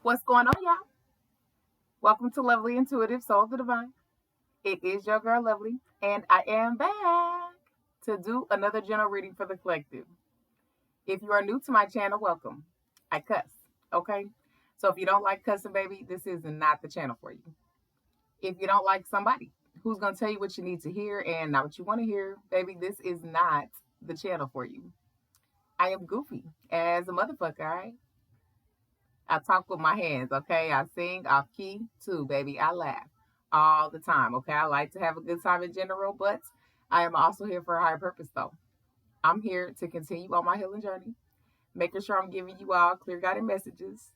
What's going on, y'all? Welcome to Lovely Intuitive Soul of the Divine. It is your girl, Lovely, and I am back to do another general reading for the collective. If you are new to my channel, welcome. I cuss, okay? So if you don't like cussing, baby, this is not the channel for you. If you don't like somebody who's going to tell you what you need to hear and not what you want to hear, baby, this is not the channel for you. I am goofy as a motherfucker, all right? I talk with my hands, okay? I sing off key too, baby. I laugh all the time, okay? I like to have a good time in general, but I am also here for a higher purpose, though. I'm here to continue on my healing journey, making sure I'm giving you all clear guided messages.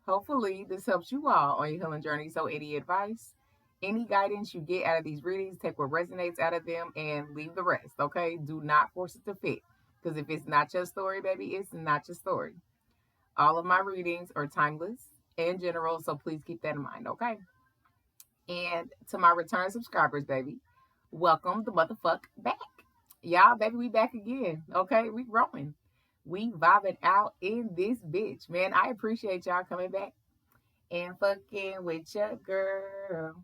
Hopefully, this helps you all on your healing journey. So, any advice, any guidance you get out of these readings, take what resonates out of them and leave the rest, okay? Do not force it to fit. Because if it's not your story, baby, it's not your story. All of my readings are timeless in general, so please keep that in mind, okay? And to my return subscribers, baby, welcome the motherfuck back. Y'all, baby, we back again, okay? We growing. We vibing out in this bitch, man. I appreciate y'all coming back and fucking with your girl.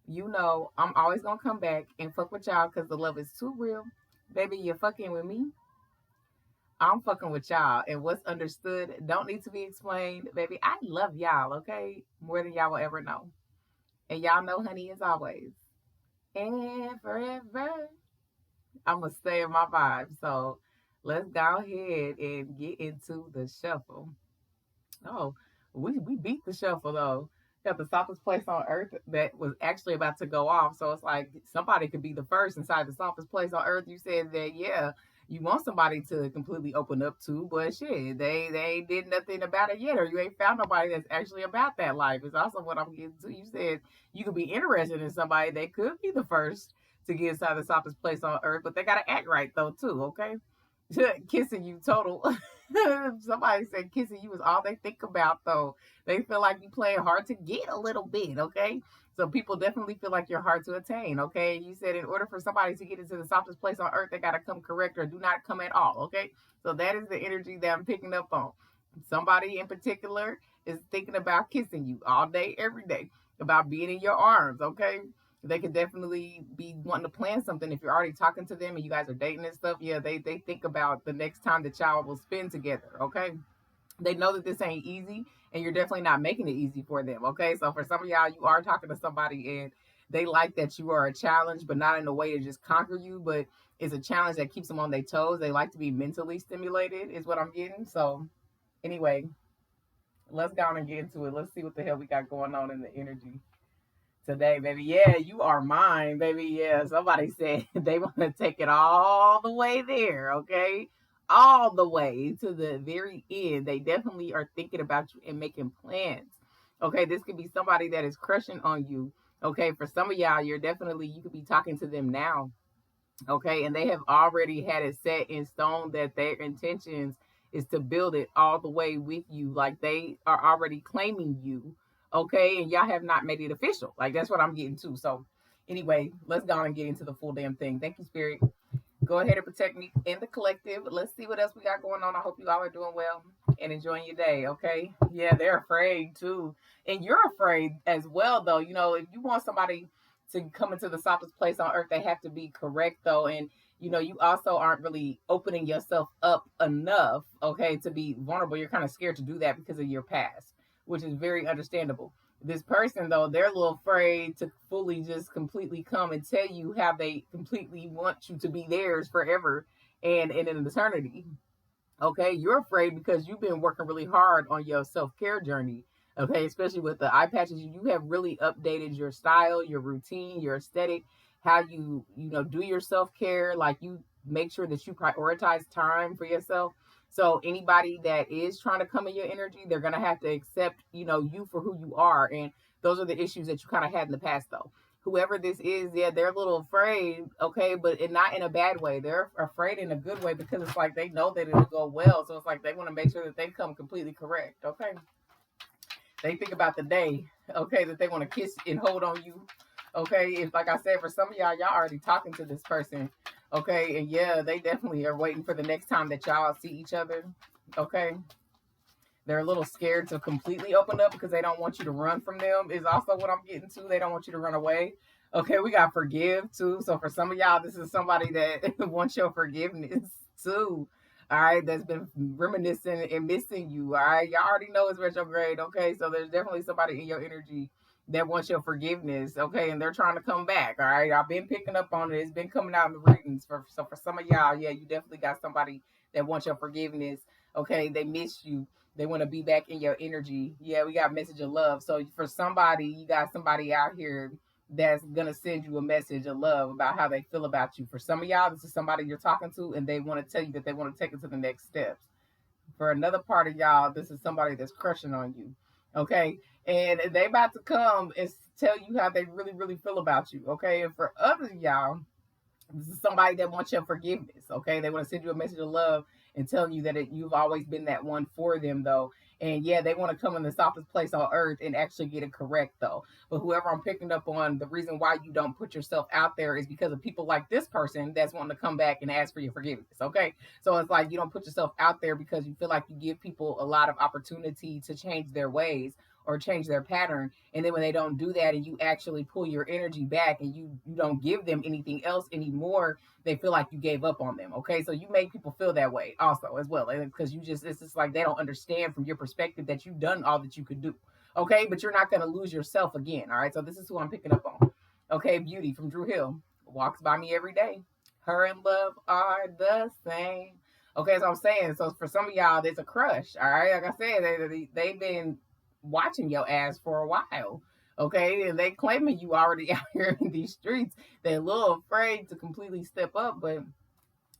You know, I'm always gonna come back and fuck with y'all because the love is too real. Baby, you're fucking with me. I'm fucking with y'all, and what's understood don't need to be explained, baby. I love y'all, okay? More than y'all will ever know. And y'all know, honey, as always. And forever, I'm gonna stay in my vibe. So let's go ahead and get into the shuffle. Oh, we beat the shuffle though. Got the softest place on earth that was actually about to go off. So it's like somebody could be the first inside the softest place on earth. You said that, yeah, you want somebody to completely open up to, but shit, they ain't did nothing about it yet, or you ain't found nobody that's actually about that life. It's also what I'm getting to. You said you could be interested in somebody. They could be the first to get inside the softest place on earth, but they gotta act right though too, okay? Kissing you total. Somebody said kissing you is all they think about though. They feel like you playing hard to get a little bit, okay? So people definitely feel like you're hard to attain, okay? You said in order for somebody to get into the softest place on earth, they gotta come correct or do not come at all, okay? So that is the energy that I'm picking up on. Somebody in particular is thinking about kissing you all day, every day, about being in your arms, okay? They could definitely be wanting to plan something if you're already talking to them and you guys are dating and stuff. Yeah, they think about the next time that y'all will spend together, okay? They know that this ain't easy and you're definitely not making it easy for them, okay? So for some of y'all, you are talking to somebody and they like that you are a challenge, but not in a way to just conquer you, but it's a challenge that keeps them on their toes. They like to be mentally stimulated, is what I'm getting. So anyway, let's go on and get into it. Let's see what the hell we got going on in the energy today, baby. Yeah, you are mine, baby. Yeah, somebody said they want to take it all the way there, okay? All the way to the very end. They definitely are thinking about you and making plans. Okay, this could be somebody that is crushing on you. Okay, for some of y'all, you could be talking to them now. Okay, and they have already had it set in stone that their intentions is to build it all the way with you. Like they are already claiming you. Okay, and y'all have not made it official. Like that's what I'm getting to. So anyway, let's go on and get into the full damn thing. Thank you, Spirit. Go ahead and protect me in the collective. Let's see what else we got going on. I hope you all are doing well and enjoying your day. Okay. Yeah, they're afraid too. And you're afraid as well, though. You know, if you want somebody to come into the softest place on earth, they have to be correct, though. And, you know, you also aren't really opening yourself up enough, okay, to be vulnerable. You're kind of scared to do that because of your past, which is very understandable. This person though, they're a little afraid to fully just completely come and tell you how they completely want you to be theirs forever and in an eternity. Okay, you're afraid because you've been working really hard on your self-care journey. Okay, especially with the eye patches, you have really updated your style, your routine, your aesthetic, how you do your self-care. Like you make sure that you prioritize time for yourself. So anybody that is trying to come in your energy, they're gonna have to accept you for who you are. And those are the issues that you kind of had in the past though. Whoever this is, yeah, they're a little afraid, okay, but not in a bad way. They're afraid in a good way because it's like they know that it'll go well. So it's like they want to make sure that they come completely correct, okay? They think about the day, okay, that they want to kiss and hold on you, okay? If, like I said, for some of y'all already talking to this person, okay? And yeah, they definitely are waiting for the next time that y'all see each other, okay? They're a little scared to completely open up because they don't want you to run from them, is also what I'm getting to. They don't want you to run away. Okay, we got forgive too. So for some of y'all, this is somebody that wants your forgiveness too. All right, that's been reminiscing and missing you. All right, y'all already know it's retrograde. Okay, so there's definitely somebody in your energy that wants your forgiveness. Okay, and they're trying to come back. All right, I've been picking up on it. It's been coming out in the readings. So for some of y'all, yeah, you definitely got somebody that wants your forgiveness. Okay, they miss you. They want to be back in your energy. Yeah, we got message of love. So for somebody, you got somebody out here that's gonna send you a message of love about how they feel about you. For some of y'all, this is somebody you're talking to and they want to tell you that they want to take it to the next steps. For another part of y'all, this is somebody that's crushing on you. Okay. And they about to come and tell you how they really, really feel about you. Okay. And for others of y'all, this is somebody that wants your forgiveness. Okay. They want to send you a message of love and telling you that you've always been that one for them, though. And yeah, they want to come in the softest place on earth and actually get it correct, though. But whoever I'm picking up on, the reason why you don't put yourself out there is because of people like this person that's wanting to come back and ask for your forgiveness. Okay. So it's like you don't put yourself out there because you feel like you give people a lot of opportunity to change their ways or change their pattern. And then when they don't do that and you actually pull your energy back and you don't give them anything else anymore, they feel like you gave up on them. Okay. So you make people feel that way also as well. Because it's just like they don't understand from your perspective that you've done all that you could do. Okay. But you're not going to lose yourself again. All right. So this is who I'm picking up on. Okay. Beauty from Drew Hill walks by me every day. Her and love are the same. Okay. So I'm saying, so for some of y'all, there's a crush. All right. Like I said, they've been watching your ass for a while. Okay, and they claiming you already out here in these streets. They're a little afraid to completely step up, but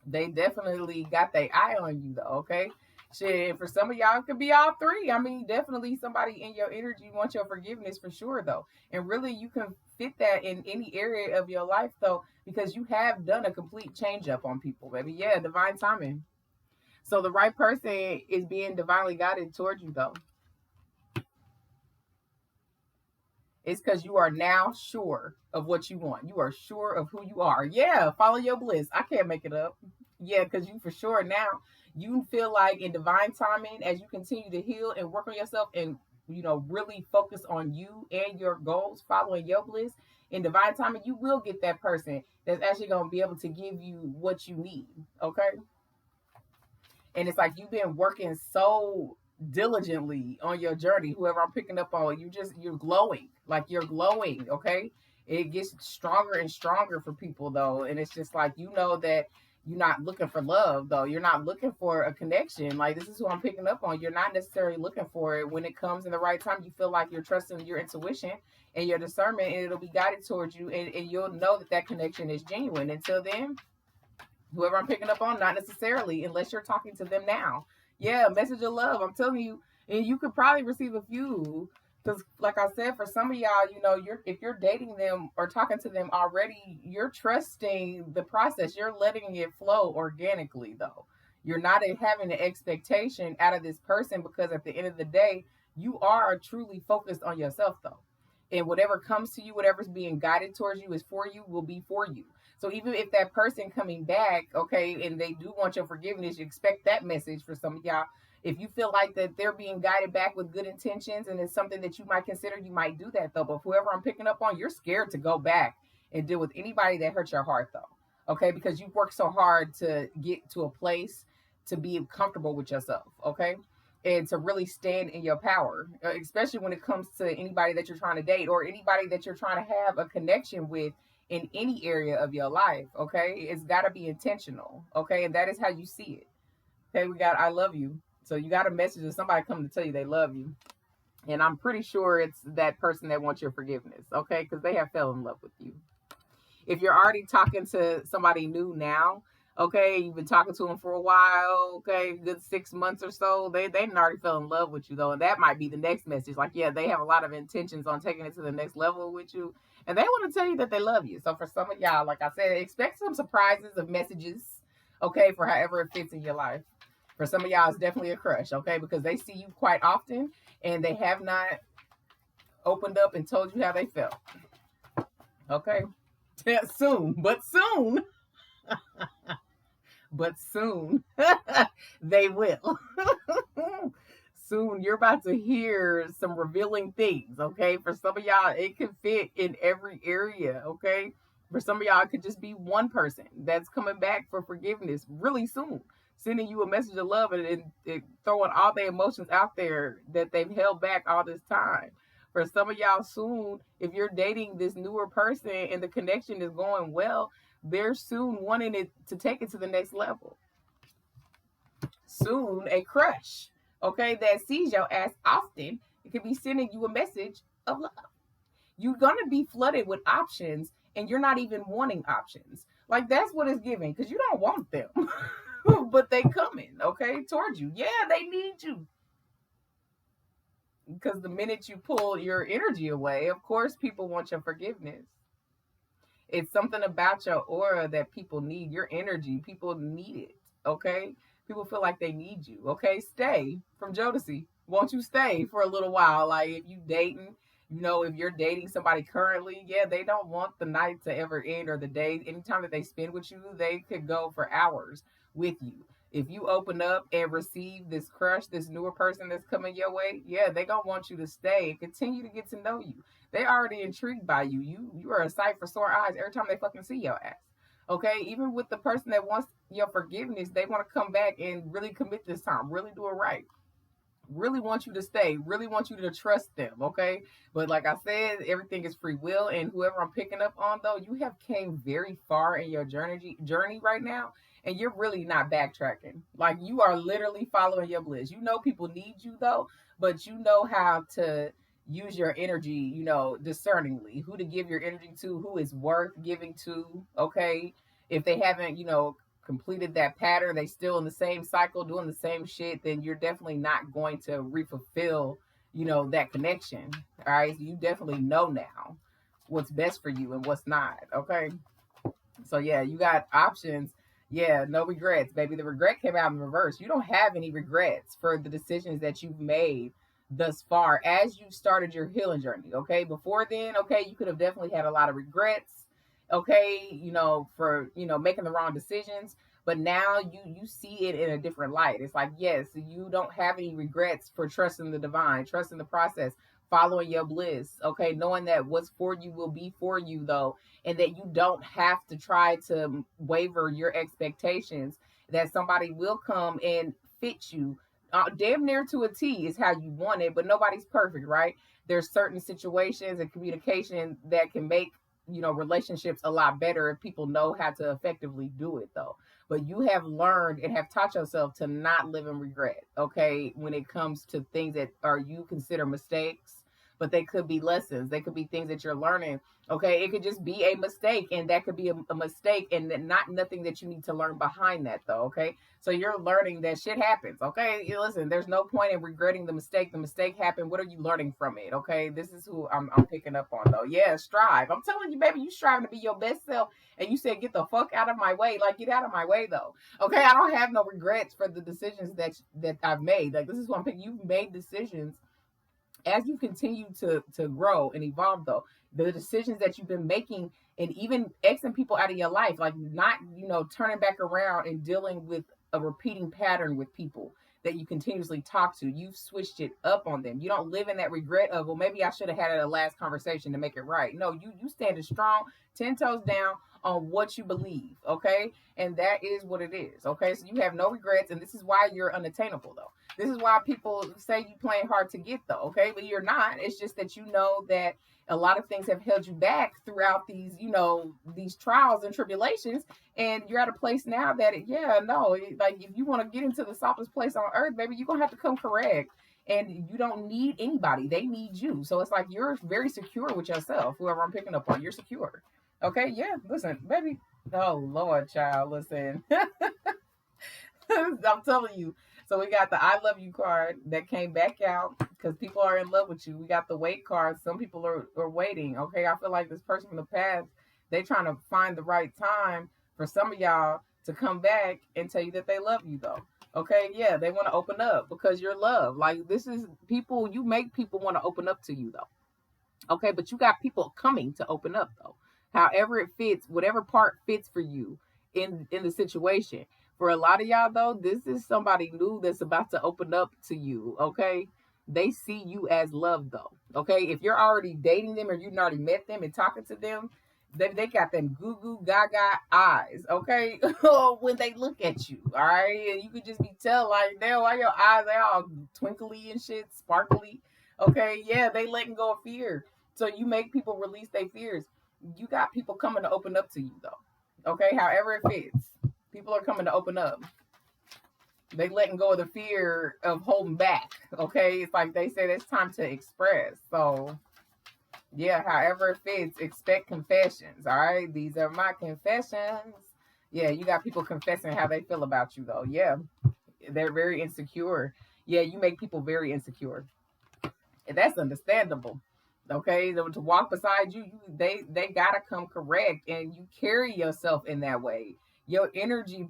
they definitely got their eye on you though. Okay, shit. For some of y'all, it could be all three. I mean, definitely somebody in your energy wants your forgiveness for sure though, and really you can fit that in any area of your life though, because you have done a complete change up on people, baby. Yeah, divine timing. So the right person is being divinely guided towards you though. It's because you are now sure of what you want. You are sure of who you are. Yeah, follow your bliss. I can't make it up. Yeah, because you for sure now, you feel like in divine timing, as you continue to heal and work on yourself and, really focus on you and your goals, following your bliss, in divine timing, you will get that person that's actually going to be able to give you what you need. Okay. And it's like you've been working so diligently on your journey. Whoever I'm picking up on, you're glowing. Like you're glowing. Okay. It gets stronger and stronger for people though. And it's just like, that you're not looking for love though. You're not looking for a connection. Like this is who I'm picking up on. You're not necessarily looking for it. When it comes in the right time, you feel like you're trusting your intuition and your discernment, and it'll be guided towards you, and you'll know that connection is genuine. Until then, whoever I'm picking up on, not necessarily, unless you're talking to them now. Yeah, message of love. I'm telling you, and you could probably receive a few. Because, like I said, for some of y'all, if you're dating them or talking to them already, you're trusting the process. You're letting it flow organically, though. You're not having an expectation out of this person, because at the end of the day, you are truly focused on yourself, though. And whatever comes to you, whatever's being guided towards you is for you, will be for you. So even if that person coming back, okay, and they do want your forgiveness, you expect that message for some of y'all. If you feel like that they're being guided back with good intentions and it's something that you might consider, you might do that though. But whoever I'm picking up on, you're scared to go back and deal with anybody that hurt your heart though. Okay, because you've worked so hard to get to a place to be comfortable with yourself, okay? And to really stand in your power, especially when it comes to anybody that you're trying to date or anybody that you're trying to have a connection with in any area of your life, okay? It's got to be intentional, okay? And that is how you see it. Okay, we got I love you. So you got a message of somebody coming to tell you they love you. And I'm pretty sure it's that person that wants your forgiveness, okay? Because they have fell in love with you. If you're already talking to somebody new now, okay, you've been talking to them for a while, okay, good 6 months or so, they already fell in love with you though, and that might be the next message. Like, yeah, they have a lot of intentions on taking it to the next level with you, and they want to tell you that they love you. So for some of y'all, like I said, expect some surprises of messages, okay, for however it fits in your life. For some of y'all, it's definitely a crush, okay, because they see you quite often, and they have not opened up and told you how they felt, okay. Soon, but soon. But soon they will. soon you're about to hear some revealing things, okay? For some of y'all, it could fit in every area, okay? For some of y'all, it could just be one person that's coming back for forgiveness really soon, sending you a message of love and throwing all their emotions out there that they've held back all this time. For some of y'all, soon, if you're dating this newer person and the connection is going well, they're soon wanting it to take it to the next level. Soon, a crush, okay, that sees your ass often, it could be sending you a message of love. You're gonna be flooded with options, and you're not even wanting options. Like that's what it's giving, because you don't want them, but they coming, okay, towards you. Yeah, they need you. Because the minute you pull your energy away, of course, people want your forgiveness. It's something about your aura that people need. Your energy, people need it. Okay, people feel like they need you. Okay, stay from Jodeci. Won't you stay for a little while? Like if you dating, if you're dating somebody currently, yeah, they don't want the night to ever end or the day. Anytime that they spend with you, they could go for hours with you. If you open up and receive this crush, this newer person that's coming your way, yeah, they gonna want you to stay and continue to get to know you. They already intrigued by you. You are a sight for sore eyes every time they fucking see your ass. Okay, even with the person that wants your forgiveness, they want to come back and really commit this time, really do it right, really want you to stay, really want you to trust them. Okay, but like I said, everything is free will, and whoever I'm picking up on, though, you have came very far in your journey right now, and you're really not backtracking. Like you are literally following your bliss. You know people need you though, but you know how to use your energy, discerningly, who to give your energy to, who is worth giving to. Okay, if they haven't, completed that pattern, they still in the same cycle doing the same shit, then you're definitely not going to refulfill, that connection. All right, you definitely know now what's best for you and what's not. Okay, so yeah, you got options. Yeah, no regrets, baby. The regret came out in reverse. You don't have any regrets for the decisions that you've made thus far as you started your healing journey. Okay, before then, okay, you could have definitely had a lot of regrets. Okay, for making the wrong decisions, but now you see it in a different light. It's like, yes, you don't have any regrets for trusting the divine, trusting the process, following your bliss. Okay, knowing that what's for you will be for you though, and that you don't have to try to waver your expectations, that somebody will come and fit you damn near to a T is how you want it, but nobody's perfect, right? There's certain situations and communication that can make relationships a lot better if people know how to effectively do it though. But you have learned and have taught yourself to not live in regret, okay, when it comes to things that are you consider mistakes, but they could be lessons, they could be things that you're learning. Okay, it could just be a mistake, and that could be a mistake, and not nothing that you need to learn behind that though. Okay, so you're learning that shit happens. Okay, listen, there's no point in regretting the mistake. The mistake happened. What are you learning from it? Okay, this is who I'm picking up on though. Yeah, strive. I'm telling you, baby, you striving to be your best self, and you said get the fuck out of my way. Like, get out of my way though. Okay, I don't have no regrets for the decisions that I've made. Like, this is what I'm picking. You've made decisions as you continue to grow and evolve though. The decisions that you've been making, and even Xing people out of your life, like not turning back around and dealing with a repeating pattern with people that you continuously talk to. You've switched it up on them. You don't live in that regret of, well, maybe I should have had a last conversation to make it right. No, you standing strong, 10 toes down on what you believe. Okay, and that is what it is. Okay, so you have no regrets, and this is why you're unattainable though. This is why people say you playing hard to get though. Okay, but you're not. It's just that you know that a lot of things have held you back throughout these these trials and tribulations, and you're at a place now that like if you want to get into the softest place on earth, baby, you're gonna have to come correct, and you don't need anybody, they need you. So it's like you're very secure with yourself. Whoever I'm picking up on, you're secure. Okay, yeah, listen, baby. Oh Lord, child, listen. I'm telling you. So we got the I love you card that came back out because people are in love with you. We got the wait card. Some people are waiting. Okay, I feel like this person from the past, they trying to find the right time for some of y'all to come back and tell you that they love you though. Okay, yeah, they want to open up because you're loved. Like, this is people, you make people want to open up to you though. Okay, but you got people coming to open up though. However it fits, whatever part fits for you in the situation. For a lot of y'all, though, this is somebody new that's about to open up to you, okay? They see you as love, though, okay? If you're already dating them or you've already met them and talking to them, they got them goo goo gaga eyes, okay? When they look at you, all right? And you could just be tell, like, damn, why your eyes, they all twinkly and shit, sparkly, okay? Yeah, they letting go of fear. So you make people release their fears. You got people coming to open up to you, though, okay? However it fits. People are coming to open up. They letting go of the fear of holding back. Okay, it's like they said, it's time to express. So yeah, however it fits, expect confessions. All right, these are my confessions. Yeah, you got people confessing how they feel about you, though. Yeah, they're very insecure. Yeah, you make people very insecure, and that's understandable. Okay, to walk beside you, they gotta come correct, and you carry yourself in that way. Your energy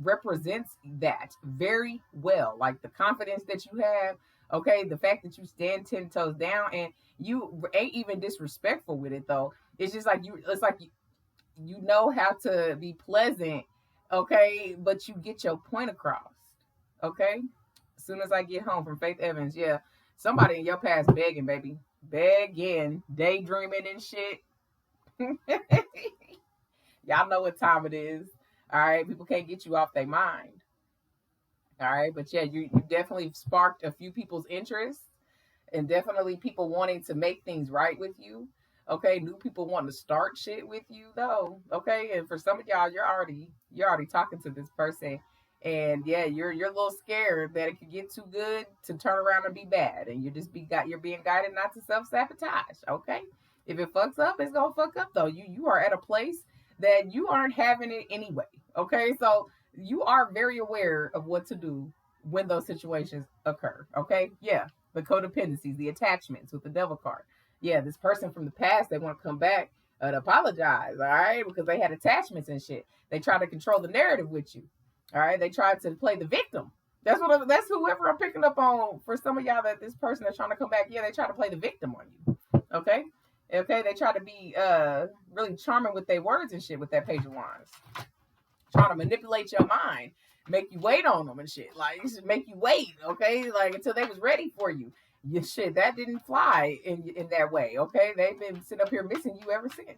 represents that very well, like the confidence that you have. Okay, the fact that you stand 10 toes down, and you ain't even disrespectful with it though. It's just like you. It's like you know how to be pleasant. Okay, but you get your point across. Okay, as soon as I get home from Faith Evans, yeah, somebody in your past begging, baby, begging, daydreaming and shit. Y'all know what time it is. All right, people can't get you off their mind. All right, but yeah, you definitely sparked a few people's interest, and definitely people wanting to make things right with you. Okay, new people wanting to start shit with you though. Okay, and for some of y'all, you're already talking to this person, and yeah, you're a little scared that it could get too good to turn around and be bad, and you're being guided not to self sabotage. Okay, if it fucks up, it's gonna fuck up though. You are at a place that you aren't having it anyway. Okay, so you are very aware of what to do when those situations occur. Okay, yeah, the codependencies, the attachments with the devil card. Yeah, this person from the past, they want to come back and apologize, all right, because they had attachments and shit. They try to control the narrative with you, all right. They try to play the victim. That's whoever I'm picking up on for some of y'all, that this person that's trying to come back. Yeah, they try to play the victim on you, okay. Okay, they try to be really charming with their words and shit with that Page of Wands, trying to manipulate your mind, make you wait on them and shit. Like, make you wait, okay? Like, until they was ready for you. Your shit, that didn't fly in that way, okay? They've been sitting up here missing you ever since.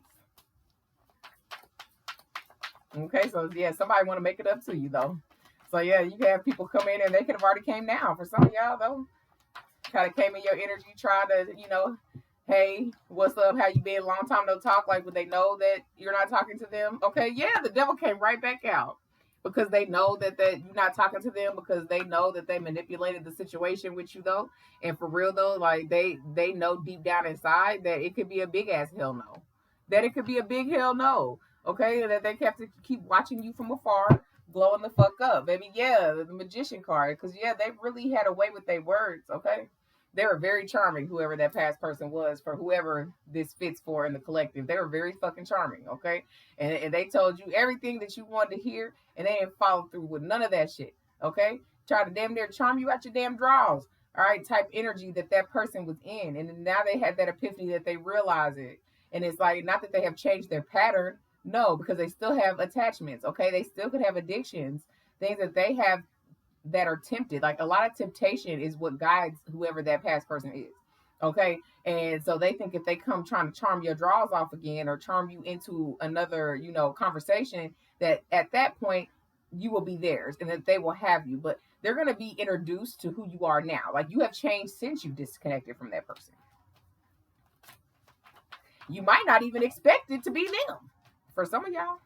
Okay, so yeah, somebody want to make it up to you though. So yeah, you can have people come in and they could have already came now. For some of y'all though, kind of came in your energy, try to, hey, what's up? How you been? Long time no talk. Like, would they know that you're not talking to them? Okay, yeah, the devil came right back out because they know that you're not talking to them, because they know that they manipulated the situation with you though. And for real though, like they know deep down inside that it could be a big ass hell no. That it could be a big hell no. Okay, that they have to keep watching you from afar, glowing the fuck up, baby. Yeah, the magician card, because yeah, they really had a way with their words. Okay, they were very charming, whoever that past person was, for whoever this fits for in the collective. They were very fucking charming, okay? And they told you everything that you wanted to hear, and they didn't follow through with none of that shit, okay? Try to damn near charm you out your damn draws, all right? Type energy that person was in. And now they had that epiphany that they realize it. And it's like, not that they have changed their pattern, no, because they still have attachments, okay? They still could have addictions, things that they have that are tempted. Like, a lot of temptation is what guides whoever that past person is. Okay. And so they think if they come trying to charm your draws off again or charm you into another, conversation, that at that point you will be theirs and that they will have you. But they're going to be introduced to who you are now. Like, you have changed since you disconnected from that person. You might not even expect it to be them. For some of y'all,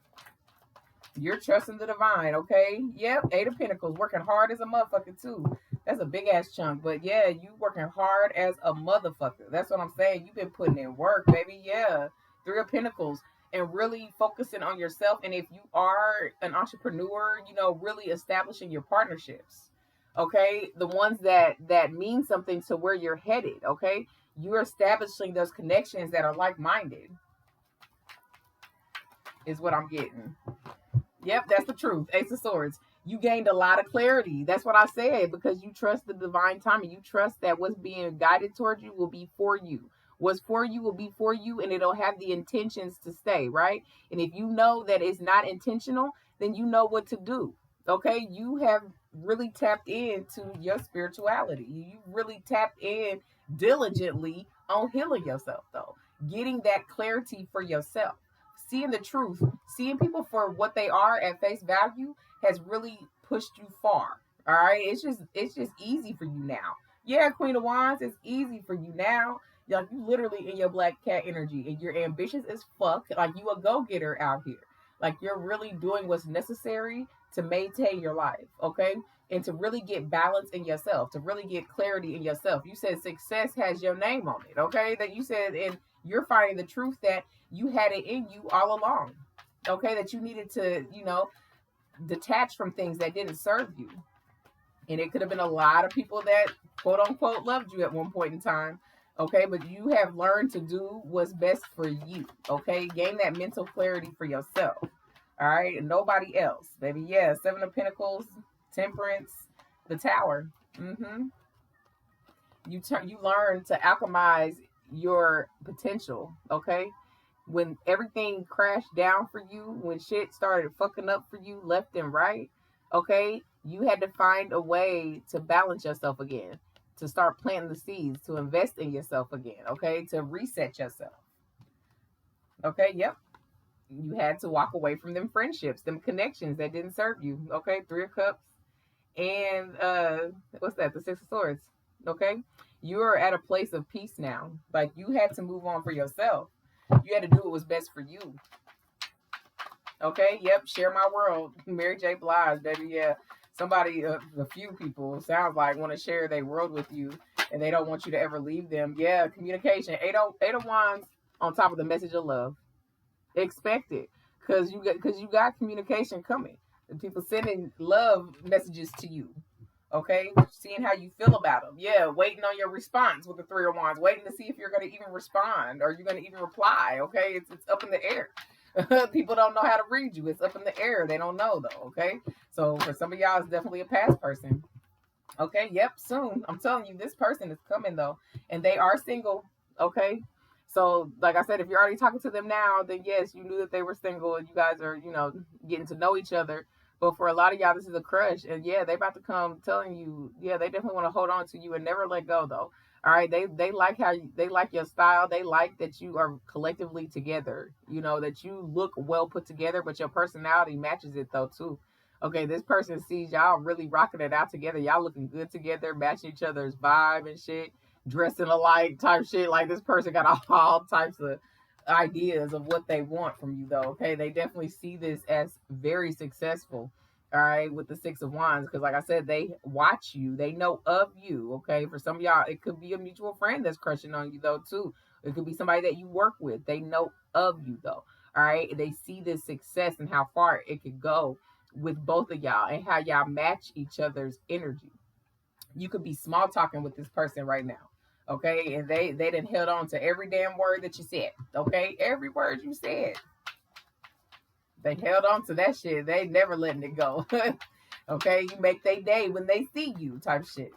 you're trusting the divine, okay? Yep, 8 of Pentacles, working hard as a motherfucker too. That's a big ass chunk, but yeah, you working hard as a motherfucker. That's what I'm saying. You've been putting in work, baby. Yeah, 3 of Pentacles, and really focusing on yourself. And if you are an entrepreneur, really establishing your partnerships, okay? The ones that mean something to where you're headed, okay? You're establishing those connections that are like-minded, is what I'm getting. Yep, that's the truth. Ace of Swords. You gained a lot of clarity. That's what I said, because you trust the divine timing. You trust that what's being guided towards you will be for you. What's for you will be for you, and it'll have the intentions to stay, right? And if you know that it's not intentional, then you know what to do. Okay, you have really tapped into your spirituality. You really tapped in diligently on healing yourself, though, getting that clarity for yourself, seeing the truth, seeing people for what they are at face value has really pushed you far. All right, it's just easy for you now. Yeah, Queen of Wands, it's easy for you now. Like, you literally in your black cat energy, and you're ambitious as fuck. Like, you a go getter out here. Like, you're really doing what's necessary to maintain your life, okay? And to really get balance in yourself, to really get clarity in yourself. You said success has your name on it, okay? That you said, and you're finding the truth that you had it in you all along, okay? That you needed to, detach from things that didn't serve you. And it could have been a lot of people that quote unquote loved you at one point in time, okay? But you have learned to do what's best for you, okay? Gain that mental clarity for yourself. All right, and nobody else, baby. Yeah, Seven of Pentacles, Temperance, the Tower. You learn to alchemize your potential. Okay, when everything crashed down for you, when shit started fucking up for you left and right, okay, you had to find a way to balance yourself again, to start planting the seeds, to invest in yourself again. Okay, to reset yourself. Okay, yep, you had to walk away from them friendships, them connections that didn't serve you. Okay, Three of Cups and what's that? The Six of Swords. Okay, you are at a place of peace now. Like, you had to move on for yourself. You had to do what was best for you. Okay, yep. Share my world, Mary J. Blige, baby. Yeah, somebody, a few people sounds like want to share their world with you, and they don't want you to ever leave them. Yeah, communication. Eight of Wands on top of the message of love. Expect it, because you got communication coming. The people sending love messages to you. Okay, seeing how you feel about them. Yeah, waiting on your response with the Three of Wands, waiting to see if you're going to even respond or you're going to even reply. Okay, it's up in the air. People don't know how to read you. It's up in the air. They don't know though. Okay, so for some of y'all, it's definitely a past person. Okay, yep, soon. I'm telling you, this person is coming though, and they are single. Okay, so like I said, if you're already talking to them now, then yes, you knew that they were single, and you guys are, getting to know each other. But for a lot of y'all, this is a crush, and yeah, they about to come telling you, yeah, they definitely want to hold on to you and never let go though. All right, they like they like your style. They like that you are collectively together. You know that you look well put together, but your personality matches it though too. Okay, this person sees y'all really rocking it out together. Y'all looking good together, matching each other's vibe and shit, dressing alike type shit. Like, this person got all types of ideas of what they want from you, though. Okay, they definitely see this as very successful. All right, with the Six of Wands, because like I said, they watch you, they know of you. Okay, for some of y'all, it could be a mutual friend that's crushing on you, though, too. It could be somebody that you work with. They know of you, though. All right, they see this success and how far it could go with both of y'all and how y'all match each other's energy. You could be small talking with this person right now. Okay, and they done held on to every damn word that you said. Okay, every word you said, they held on to that shit. They never letting it go. Okay, you make their day when they see you type shit.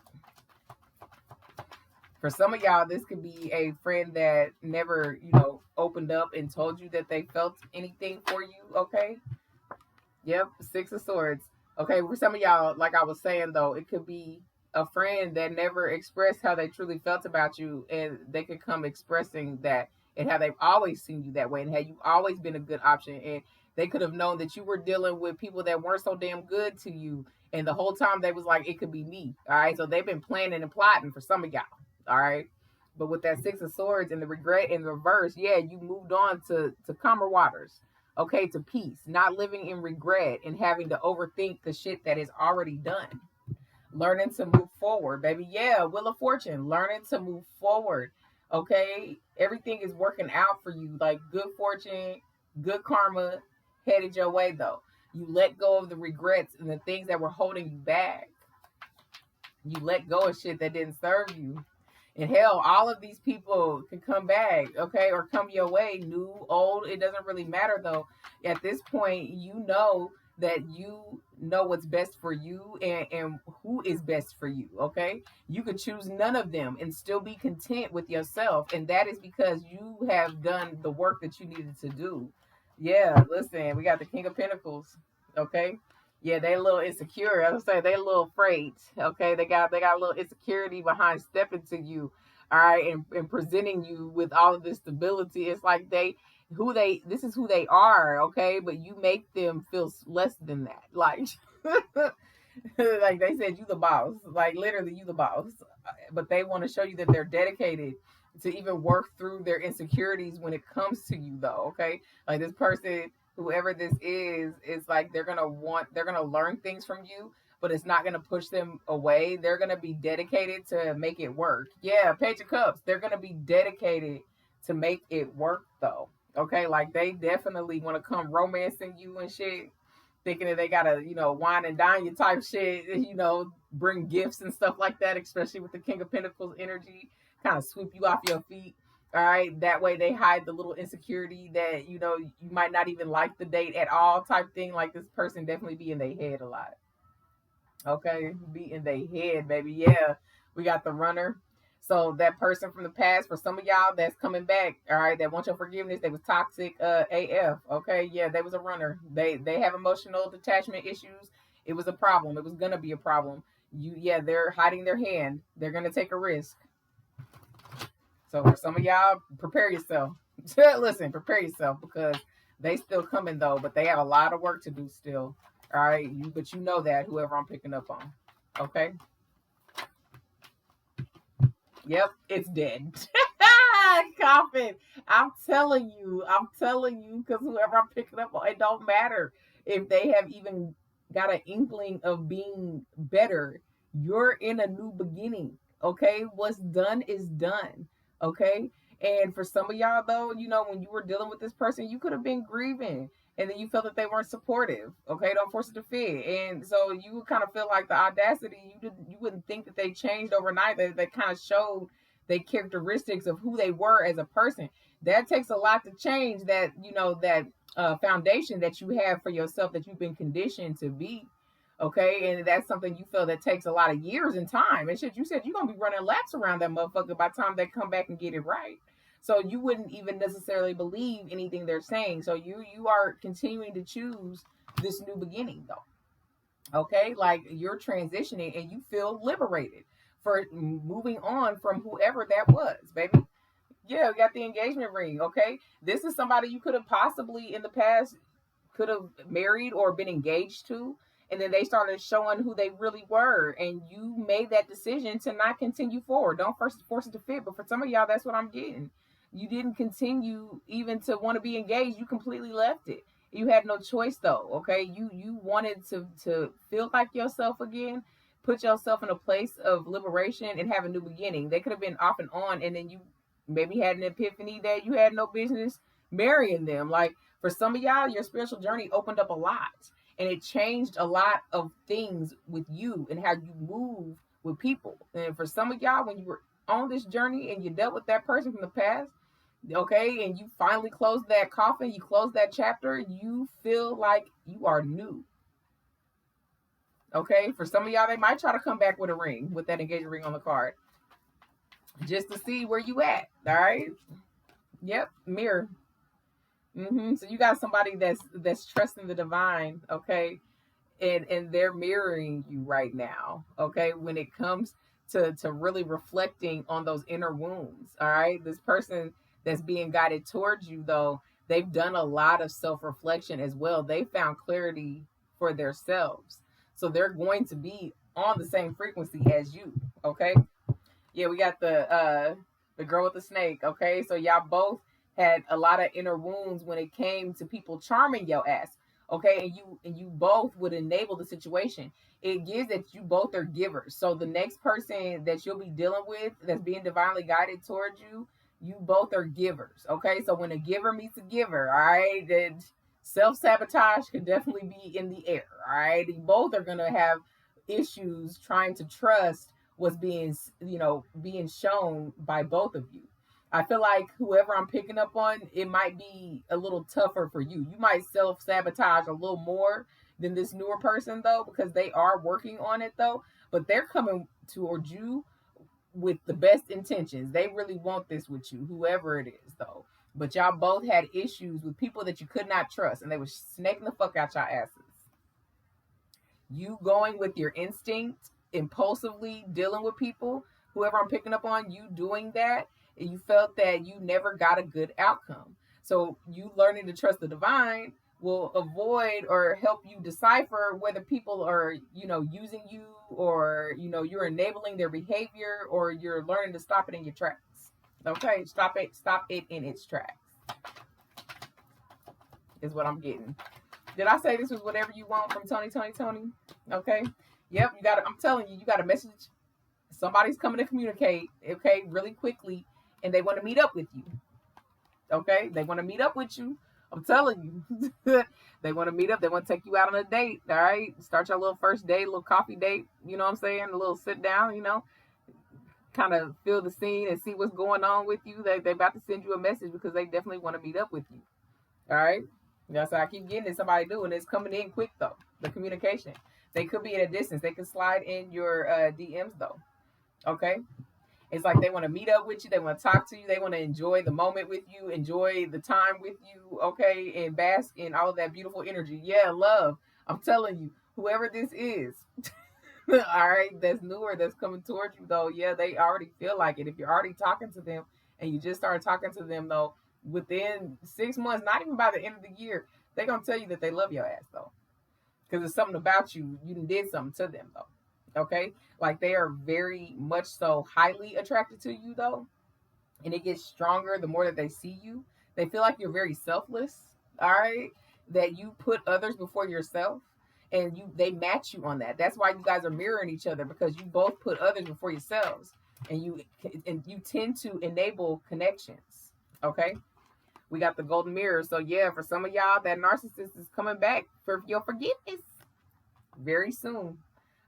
For some of y'all, this could be a friend that never, opened up and told you that they felt anything for you. Okay, yep, Six of Swords. Okay, for some of y'all, like I was saying though, it could be a friend that never expressed how they truly felt about you, and they could come expressing that and how they've always seen you that way and how you've always been a good option. And they could have known that you were dealing with people that weren't so damn good to you. And the whole time they was like, it could be me. All right. So they've been planning and plotting for some of y'all. All right. But with that Six of Swords and the regret in reverse, yeah, you moved on to calmer waters. Okay, to peace, not living in regret and having to overthink the shit that is already done. Learning to move forward, baby. Yeah, Wheel of Fortune, learning to move forward. Okay, everything is working out for you. Like, good fortune, good karma headed your way, though. You let go of the regrets and the things that were holding you back. You let go of shit that didn't serve you. And hell, all of these people can come back, okay, or come your way, new, old, it doesn't really matter though. At this point, you know that you know what's best for you and who is best for you, okay? You could choose none of them and still be content with yourself. And that is because you have done the work that you needed to do. Yeah, listen, we got the King of Pentacles, okay? Yeah, they a little insecure. I was saying they a little afraid. Okay, they got a little insecurity behind stepping to you, all right, and presenting you with all of this stability. It's like this is who they are, okay, but you make them feel less than that. Like like they said, you the boss. Like literally, you the boss. But they want to show you that they're dedicated to even work through their insecurities when it comes to you, though. Okay, like this person, whoever this is like they're gonna learn things from you, but it's not gonna push them away. They're gonna be dedicated to make it work. Yeah, Page of Cups. They're gonna be dedicated to make it work, though. Okay, like they definitely want to come romancing you and shit, thinking that they gotta, wine and dine you type shit, bring gifts and stuff like that, especially with the King of Pentacles energy, kind of sweep you off your feet. All right. That way they hide the little insecurity that, you might not even like the date at all type thing. Like this person definitely be in their head a lot. Okay, be in their head, baby. Yeah, we got the runner. So that person from the past, for some of y'all that's coming back, all right, that want your forgiveness, they was toxic AF. Okay, yeah, they was a runner. They have emotional detachment issues. It was a problem. It was gonna be a problem. They're hiding their hand. They're gonna take a risk. So for some of y'all, prepare yourself. Listen, prepare yourself because they still coming though, but they have a lot of work to do still. All right, but you know that whoever I'm picking up on. Okay. Yep, it's dead. Coffin. I'm telling you, because whoever I'm picking up on, it don't matter if they have even got an inkling of being better. You're in a new beginning. Okay. What's done is done. Okay. And for some of y'all, though, when you were dealing with this person, you could have been grieving and then you felt that they weren't supportive. Okay, don't force it to fit. And so you would kind of feel like the audacity, you wouldn't think that they changed overnight. They kind of showed the characteristics of who they were as a person. That takes a lot to change that, that foundation that you have for yourself that you've been conditioned to be. Okay, and that's something you feel that takes a lot of years and time. And shit, you said you're gonna be running laps around that motherfucker by the time they come back and get it right. So you wouldn't even necessarily believe anything they're saying. So you are continuing to choose this new beginning though. Okay, like you're transitioning and you feel liberated for moving on from whoever that was, baby. Yeah, we got the engagement ring. Okay, this is somebody you could have possibly in the past could have married or been engaged to, and then they started showing who they really were, and you made that decision to not continue forward. Don't first force it to fit. But for some of y'all, that's what I'm getting. You didn't continue even to want to be engaged. You completely left it. You had no choice though. Okay, you wanted to feel like yourself again, put yourself in a place of liberation and have a new beginning. They could have been off and on, and then you maybe had an epiphany that you had no business marrying them. Like for some of y'all, your spiritual journey opened up a lot and it changed a lot of things with you and how you move with people. And for some of y'all, when you were on this journey and you dealt with that person from the past, okay, and you finally closed that coffin, you closed that chapter, you feel like you are new. Okay, for some of y'all, they might try to come back with a ring, with that engagement ring on the card, just to see where you at. All right. Yep. Mirror. So you got somebody that's trusting the divine, okay, and they're mirroring you right now, okay. When it comes to really reflecting on those inner wounds, all right. This person that's being guided towards you, though, they've done a lot of self reflection as well. They found clarity for themselves, so they're going to be on the same frequency as you, okay. Yeah, we got the girl with the snake. Okay, so y'all both had a lot of inner wounds when it came to people charming your ass. Okay, and you both would enable the situation. It gives that you both are givers. So the next person that you'll be dealing with that's being divinely guided towards you, you both are givers. Okay, so when a giver meets a giver, all right, then self sabotage could definitely be in the air. All right, you both are gonna have issues trying to trust was being shown by both of you. I feel like whoever I'm picking up on, it might be a little tougher for you. You might self sabotage a little more than this newer person though, because they are working on it though. But they're coming towards you with the best intentions. They really want this with you, whoever it is though. But y'all both had issues with people that you could not trust, and they were snaking the fuck out y'all asses. You going with your instinct, impulsively dealing with people, whoever I'm picking up on, you doing that, and you felt that you never got a good outcome. So you learning to trust the divine will avoid or help you decipher whether people are, using you, or, you're enabling their behavior, or you're learning to stop it in your tracks. Okay, stop it in its tracks is what I'm getting. Did I say this was whatever you want from Tony? Okay. Yep, I'm telling you, you got a message. Somebody's coming to communicate, okay, really quickly, and they want to meet up with you. Okay? They want to meet up with you. I'm telling you. They want to meet up. They want to take you out on a date. All right. Start your little first date, little coffee date. You know what I'm saying? A little sit down, kind of feel the scene and see what's going on with you. They about to send you a message because they definitely want to meet up with you. All right. That's how I keep getting it. Somebody doing it's coming in quick though. The communication. They could be at a distance. They could slide in your DMs though. Okay. It's like they want to meet up with you. They want to talk to you. They want to enjoy the moment with you, enjoy the time with you. Okay. And bask in all of that beautiful energy. Yeah. Love. I'm telling you, whoever this is, all right, that's newer, that's coming towards you though. Yeah. They already feel like it. If you're already talking to them and you just started talking to them though, within 6 months, not even by the end of the year, they're gonna tell you that they love your ass though, because it's something about you. You did something to them though. Okay, like they are very much so highly attracted to you though, and it gets stronger the more that they see you. They feel like you're very selfless. All right, that you put others before yourself, and they match you on that. That's why you guys are mirroring each other, because you both put others before yourselves, and you tend to enable connections. Okay, we got the golden mirror. So yeah, for some of y'all, that narcissist is coming back for your forgiveness very soon.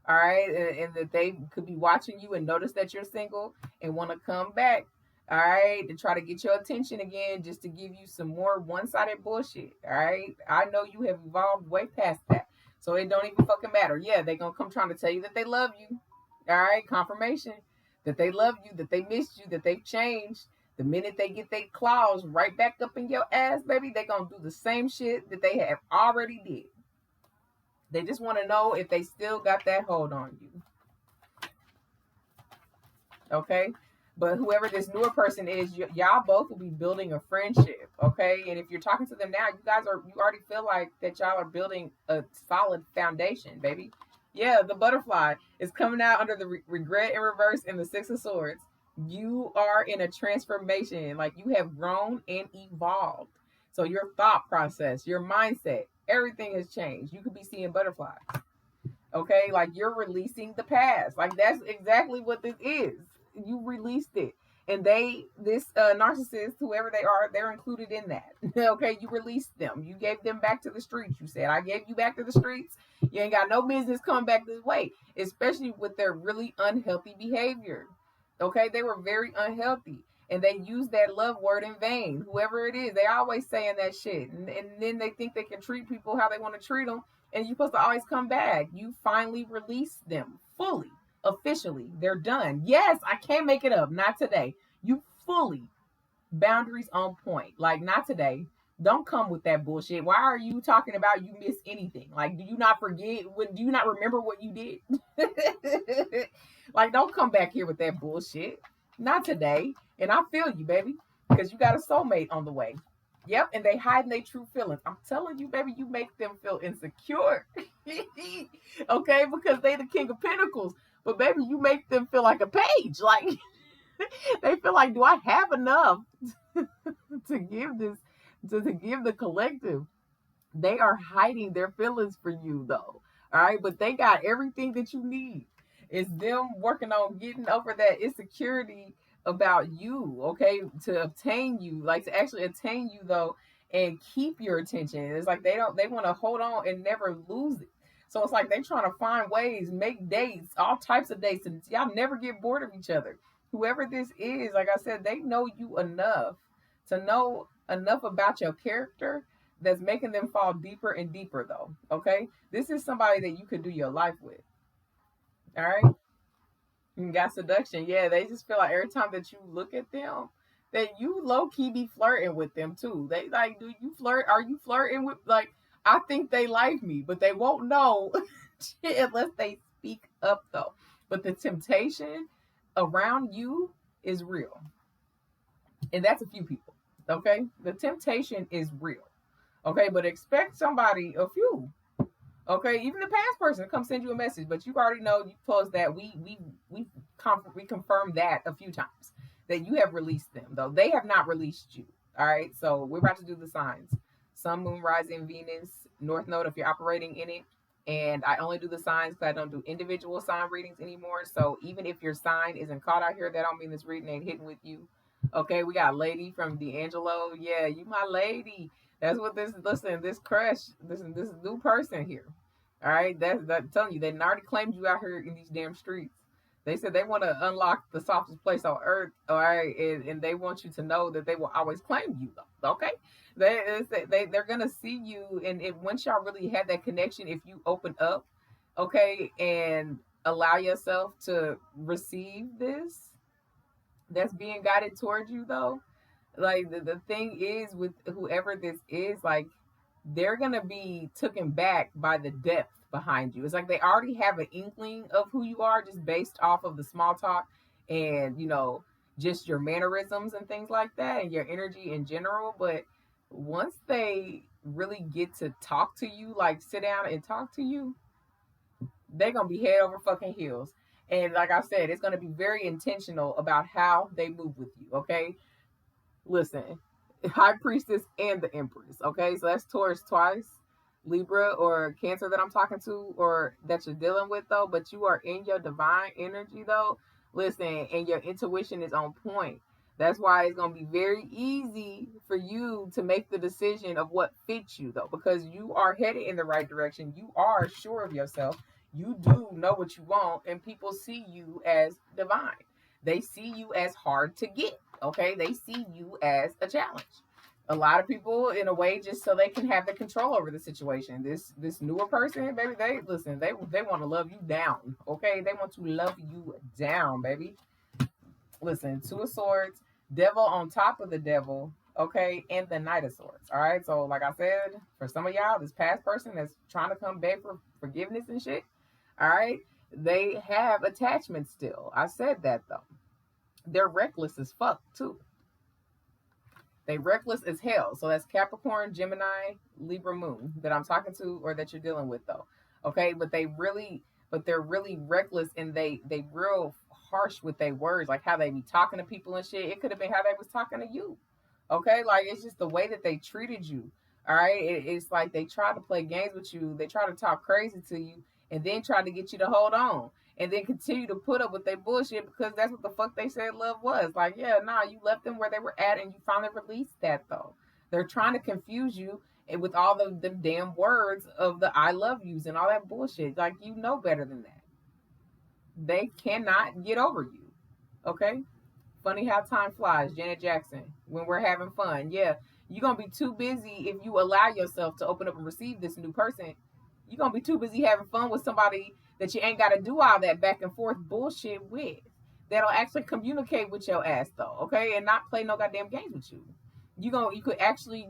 All right, and that they could be watching you and notice that you're single and want to come back. All right, to try to get your attention again, just to give you some more one-sided bullshit. All right, I know you have evolved way past that, so it don't even fucking matter. Yeah, they gonna come trying to tell you that they love you. All right, confirmation that they love you, that they missed you, that they've changed. The minute they get their claws right back up in your ass, baby, they gonna do the same shit that they have already did. They just want to know if they still got that hold on you. Okay? But whoever this newer person is, y'all both will be building a friendship. Okay? And if you're talking to them now, you already feel like that y'all are building a solid foundation, baby. Yeah, the butterfly is coming out under the regret in reverse and the Six of Swords. You are in a transformation. Like you have grown and evolved. So your thought process, your mindset, everything has changed. You could be seeing butterflies. Okay, like you're releasing the past. Like that's exactly what this is. You released it, and this narcissist, whoever they are, they're included in that. Okay, you released them. You gave them back to the streets. You said, "I gave you back to the streets. You ain't got no business coming back this way," especially with their really unhealthy behavior. Okay, they were very unhealthy, and they use that love word in vain. Whoever it is, they always saying that shit, and then they think they can treat people how they want to treat them, and you're supposed to always come back. You finally release them fully, officially. They're done. Yes, I can't make it up. Not today. You fully boundaries on point. Like not today. Don't come with that bullshit. Why are you talking about you miss anything? Like, do you not forget? Do you not remember what you did? Like, don't come back here with that bullshit. Not today. And I feel you, baby, because you got a soulmate on the way. Yep, and they hiding their true feelings. I'm telling you, baby, you make them feel insecure. Okay, because they the king of pentacles. But baby, you make them feel like a page. Like they feel like, do I have enough to give this to give the collective? They are hiding their feelings for you though. All right, but they got everything that you need. It's them working on getting over that insecurity about you, okay, to obtain you, like to actually attain you though, and keep your attention. It's like they want to hold on and never lose it. So it's like they trying to find ways, make dates, all types of dates, and y'all never get bored of each other. Whoever this is, like I said, they know you enough to know enough about your character that's making them fall deeper and deeper though. Okay, this is somebody that you could do your life with. All right, you got seduction. Yeah, they just feel like every time that you look at them, that you low key be flirting with them too. They like, do you flirt? Are you flirting with, like, I think they like me, but they won't know unless they speak up though. But the temptation around you is real. And that's a few people. Okay? The temptation is real. Okay, but expect somebody, a few. Okay, even the past person to come send you a message, but you already know you closed that. We confirmed that a few times that you have released them, though they have not released you. All right, so we're about to do the signs: Sun, Moon, Rising, Venus, North Node if you're operating in it. And I only do the signs because I don't do individual sign readings anymore. So even if your sign isn't caught out here, that don't mean this reading ain't hitting with you. Okay, we got Lady from D'Angelo. Yeah, you my lady. That's what this. Listen, this crush. This new person here. All right, that's I'm telling you, they already claimed you out here in these damn streets. They said they want to unlock the softest place on earth. All right, and they want you to know that they will always claim you. Though, okay, they're gonna see you, and once y'all really have that connection, if you open up, okay, and allow yourself to receive this, that's being guided towards you though. Like the thing is with whoever this is, like they're gonna be taken back by the depth behind you. It's like they already have an inkling of who you are just based off of the small talk and just your mannerisms and things like that and your energy in general. But once they really get to talk to you, like sit down and talk to you, they're gonna be head over fucking heels. And like I said, it's gonna be very intentional about how they move with you. Okay, listen, High Priestess and the Empress. Okay, so that's Taurus twice, Libra or Cancer that I'm talking to or that you're dealing with though. But you are in your divine energy though. Listen, and your intuition is on point. That's why it's gonna be very easy for you to make the decision of what fits you though, because you are headed in the right direction. You are sure of yourself. You do know what you want, and people see you as divine. They see you as hard to get. Okay, they see you as a challenge. A lot of people, in a way, just so they can have the control over the situation. This newer person, baby, they listen. They want to love you down. Okay, they want to love you down, baby. Listen, Two of Swords, Devil on top of the Devil. Okay, and the Knight of Swords. All right, so like I said, for some of y'all, this past person that's trying to come back for forgiveness and shit. All right, they have attachment still. I said that though. They're reckless as fuck too. They reckless as hell. So that's Capricorn, Gemini, Libra moon that I'm talking to or that you're dealing with though. Okay, but they're really reckless and they real harsh with their words, like how they be talking to people and shit. It could have been how they was talking to you. Okay, like it's just the way that they treated you. All right, it's like they try to play games with you. They try to talk crazy to you, and then try to get you to hold on, and then continue to put up with their bullshit because that's what the fuck they said love was. Like, yeah, nah, you left them where they were at, and you finally released that though. They're trying to confuse you with all the damn words of the I love yous and all that bullshit. Like, you know better than that. They cannot get over you. Okay? Funny how time flies, Janet Jackson. When we're having fun, yeah, you're gonna be too busy if you allow yourself to open up and receive this new person. You're gonna be too busy having fun with somebody that you ain't gotta do all that back and forth bullshit with. That'll actually communicate with your ass though, okay, and not play no goddamn games with you. You could actually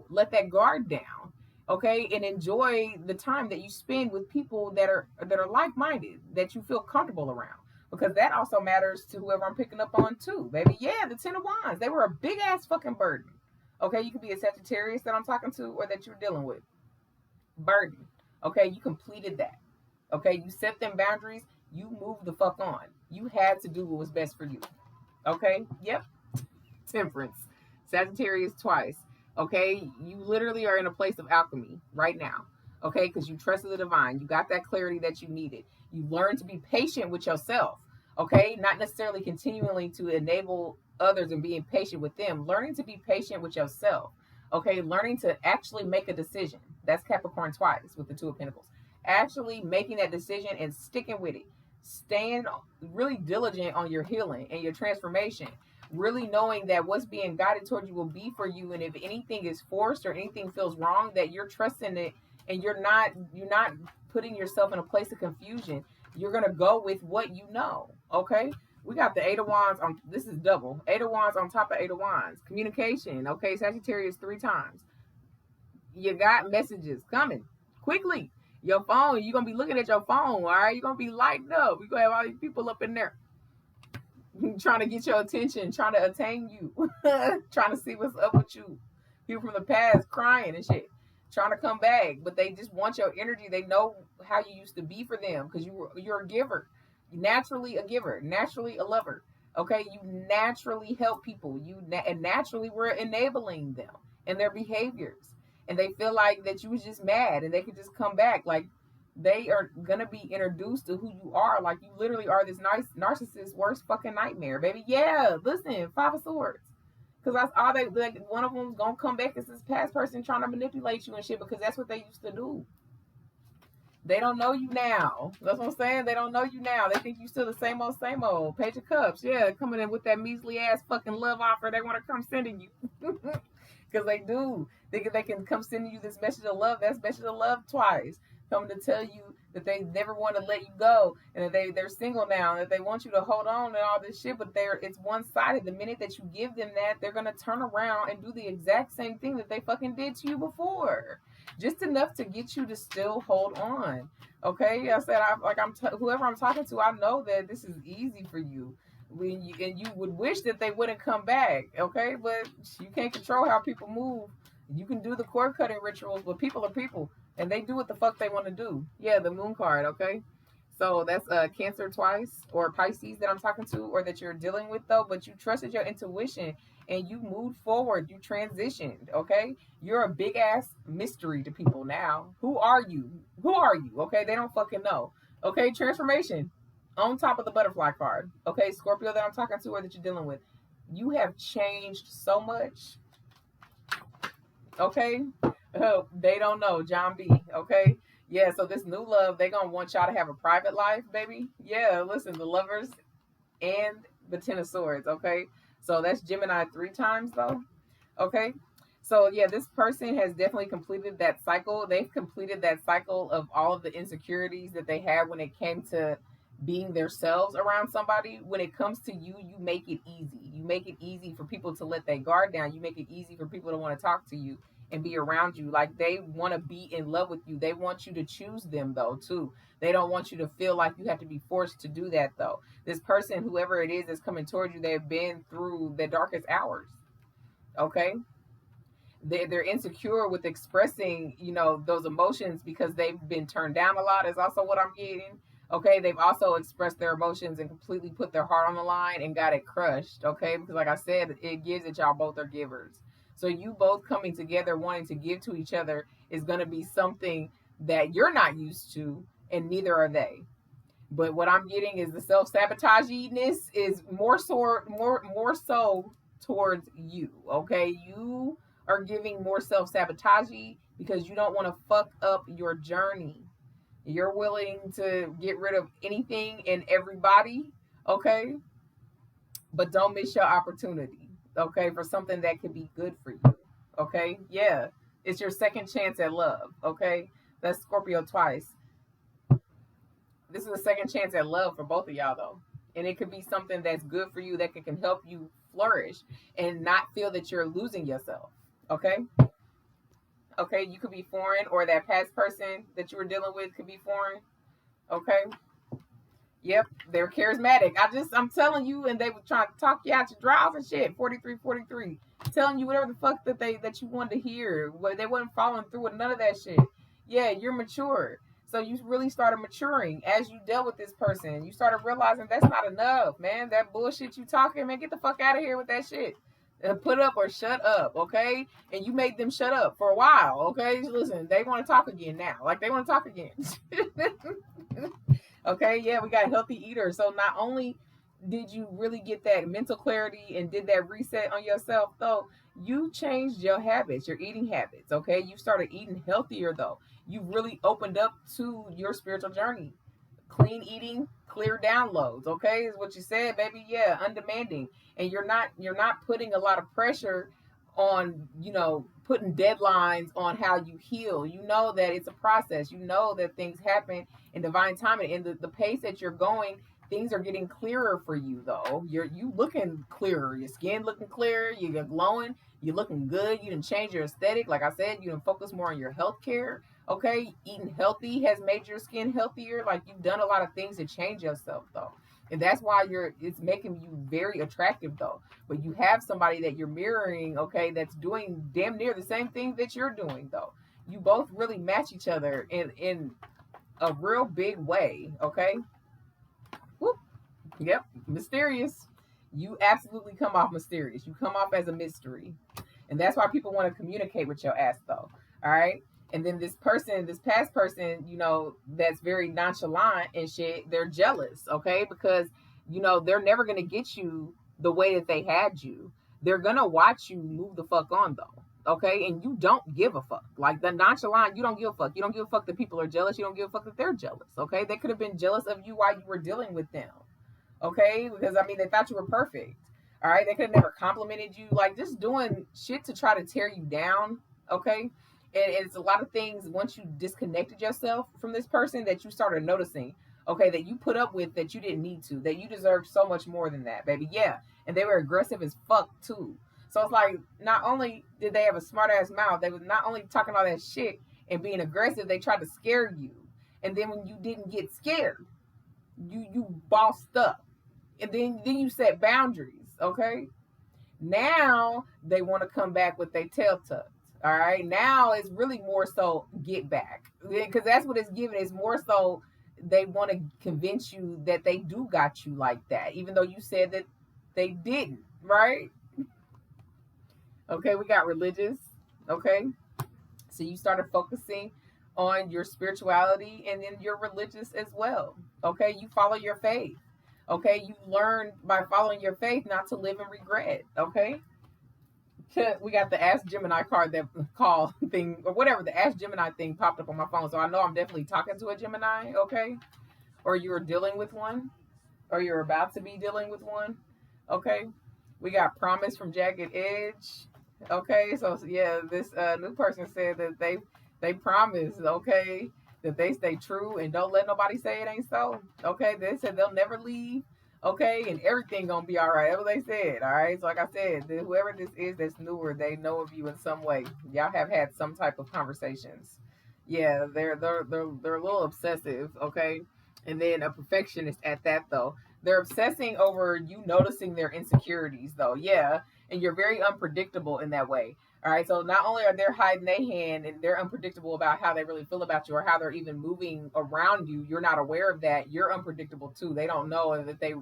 let that guard down, okay, and enjoy the time that you spend with people that are like minded that you feel comfortable around because that also matters to whoever I'm picking up on too, baby. Yeah, the Ten of Wands. They were a big ass fucking burden. Okay, you could be a Sagittarius that I'm talking to or that you're dealing with. Burden. Okay, you completed that. Okay, you set them boundaries. You moved the fuck on. You had to do what was best for you. Okay, yep. Temperance. Sagittarius twice. Okay, you literally are in a place of alchemy right now. Okay, because you trusted the divine. You got that clarity that you needed. You learned to be patient with yourself. Okay, not necessarily continually to enable others and being patient with them. Learning to be patient with yourself. Okay, learning to actually make a decision. That's Capricorn twice with the Two of Pentacles. Actually making that decision and sticking with it. Staying really diligent on your healing and your transformation, really knowing that what's being guided toward you will be for you, and if anything is forced or anything feels wrong, that you're trusting it and you're not putting yourself in a place of confusion. You're gonna go with what you know. Okay, we got the Eight of Wands on this is double Eight of Wands on top of Eight of Wands. Communication. Okay, Sagittarius 3 times. You got messages coming quickly. Your phone, you're gonna be looking at your phone, all right? You're gonna be lighting up. We're gonna have all these people up in there trying to get your attention, trying to attain you, trying to see what's up with you. People from the past crying and shit, trying to come back, but they just want your energy. They know how you used to be for them because you're a giver, naturally a giver, naturally a lover. Okay, you naturally help people. And naturally we're enabling them and their behaviors, and they feel like that you was just mad and they could just come back like they are gonna be introduced to who you are. Like you literally are this nice narcissist's worst fucking nightmare, baby. Yeah, listen, Five of Swords. Cause that's all they like. One of them's gonna come back as this past person trying to manipulate you and shit because that's what they used to do. They don't know you now. That's what I'm saying. They don't know you now. They think you still the same old, same old. Page of Cups, yeah, coming in with that measly ass fucking love offer. They want to come sending you, because they do. They can come sending you this message of love. That's message of love twice, coming to tell you that they never want to let you go and that they're single now and that they want you to hold on and all this shit. But it's one sided. The minute that you give them that, they're gonna turn around and do the exact same thing that they fucking did to you before, just enough to get you to still hold on. Okay, I said whoever I'm talking to, I know that this is easy for you. And you would wish that they wouldn't come back. Okay, but you can't control how people move. You can do the cord cutting rituals, but people are people, and they do what the fuck they want to do. Yeah, the moon card. Okay, so that's Cancer twice or Pisces that I'm talking to or that you're dealing with though. But you trusted your intuition and you moved forward. You transitioned. Okay, you're a big ass mystery to people now. Who are you? Who are you? Okay, they don't fucking know. Okay, transformation on top of the butterfly card. Okay, Scorpio that I'm talking to or that you're dealing with. You have changed so much. Okay, they don't know. John B. Okay, yeah. So this new love, they gonna want y'all to have a private life, baby. Yeah, listen, the Lovers and the Ten of Swords. Okay, so that's Gemini 3 times though. Okay. So yeah, this person has definitely completed that cycle. They've completed that cycle of all of the insecurities that they had when it came to being themselves around somebody. When it comes to you, you make it easy. You make it easy for people to let their guard down. You make it easy for people to want to talk to you and be around you. Like they want to be in love with you. They want you to choose them though too. They don't want you to feel like you have to be forced to do that though. This person, whoever it is that's coming towards you, they've been through the darkest hours. Okay, they're insecure with expressing, those emotions because they've been turned down a lot is also what I'm getting. Okay, they've also expressed their emotions and completely put their heart on the line and got it crushed. Okay, because like I said, it gives that y'all both are givers. So you both coming together wanting to give to each other is going to be something that you're not used to, and neither are they. But what I'm getting is the self-sabotaginess is more so towards you. Okay, you are giving more self-sabotage because you don't want to fuck up your journey. You're willing to get rid of anything and everybody. Okay, but don't miss your opportunity. Okay, for something that could be good for you. Okay, yeah, it's your second chance at love. Okay, that's Scorpio twice. This is a second chance at love for both of y'all though, and it could be something that's good for you that can help you flourish and not feel that you're losing yourself. Okay, okay, you could be foreign, or that past person that you were dealing with could be foreign. Okay, yep, they're charismatic. I'm telling you, and they were trying to talk you out your draws and shit. 43, telling you whatever the fuck that you wanted to hear. They wasn't following through with none of that shit. Yeah, you're mature. So you really started maturing as you dealt with this person. You started realizing that's not enough, man. That bullshit you talking, man, get the fuck out of here with that shit. Put up or shut up, okay? And you made them shut up for a while, okay? Listen, they want to talk again now. Like, they want to talk again. Okay, yeah, we got healthy eaters. So not only did you really get that mental clarity and did that reset on yourself, though, you changed your habits, your eating habits. Okay, you started eating healthier, though. You really opened up to your spiritual journey. Clean eating, clear downloads. Okay, is what you said, baby. Yeah, undemanding, and you're not putting a lot of pressure on, putting deadlines on how you heal. You know that it's a process. You know that things happen in divine timing. In the pace that you're going, things are getting clearer for you though. You looking clearer, your skin looking clearer, you're glowing, you're looking good, you didn't change your aesthetic. Like I said, you didn't focus more on your health care. Okay, eating healthy has made your skin healthier. Like, you've done a lot of things to change yourself though. And that's why it's making you very attractive though. But you have somebody that you're mirroring, okay, that's doing damn near the same thing that you're doing though. You both really match each other in a real big way, okay? Whoop. Yep, mysterious. You absolutely come off mysterious. You come off as a mystery. And that's why people want to communicate with your ass though. All right. And then this person, this past person, that's very nonchalant and shit, they're jealous, okay? Because, they're never gonna get you the way that they had you. They're gonna watch you move the fuck on though. Okay, and you don't give a fuck. Like the nonchalant, you don't give a fuck. You don't give a fuck that people are jealous. You don't give a fuck that they're jealous. Okay, they could have been jealous of you while you were dealing with them. Okay, because I mean they thought you were perfect. All right, they could have never complimented you, like just doing shit to try to tear you down. Okay, and it's a lot of things once you disconnected yourself from this person that you started noticing. Okay, that you put up with that you didn't need to, that you deserved so much more than that, baby. Yeah, and they were aggressive as fuck too. So it's like not only did they have a smart ass mouth, they was not only talking all that shit and being aggressive, they tried to scare you. And then when you didn't get scared, you bossed up, and then you set boundaries. Okay, now they want to come back with their tail tucked. All right, now it's really more so get back, because that's what it's giving. It's more so they want to convince you that they do got you like that, even though you said that they didn't. Right? Okay, we got religious. Okay, so you started focusing on your spirituality and then you're religious as well. Okay, you follow your faith. Okay, you learn by following your faith not to live in regret. Okay, we got the Ask Gemini card, that call thing or whatever, the Ask Gemini thing popped up on my phone. So I know I'm definitely talking to a Gemini. Okay, or you're dealing with one, or you're about to be dealing with one. Okay, we got Promise from Jagged Edge. Okay, so yeah, this new person said that they promise, okay, that they stay true and don't let nobody say it ain't so. Okay, they said they'll never leave. Okay, and everything gonna be all right. That's what they said. All right, so like I said, whoever this is that's newer, they know of you in some way. Y'all have had some type of conversations. Yeah, they're a little obsessive. Okay, and then a perfectionist at that though. They're obsessing over you noticing their insecurities though. Yeah, and you're very unpredictable in that way. All right, so not only are they hiding their hand and they're unpredictable about how they really feel about you or how they're even moving around you, you're not aware of that. You're unpredictable too. They don't know that they,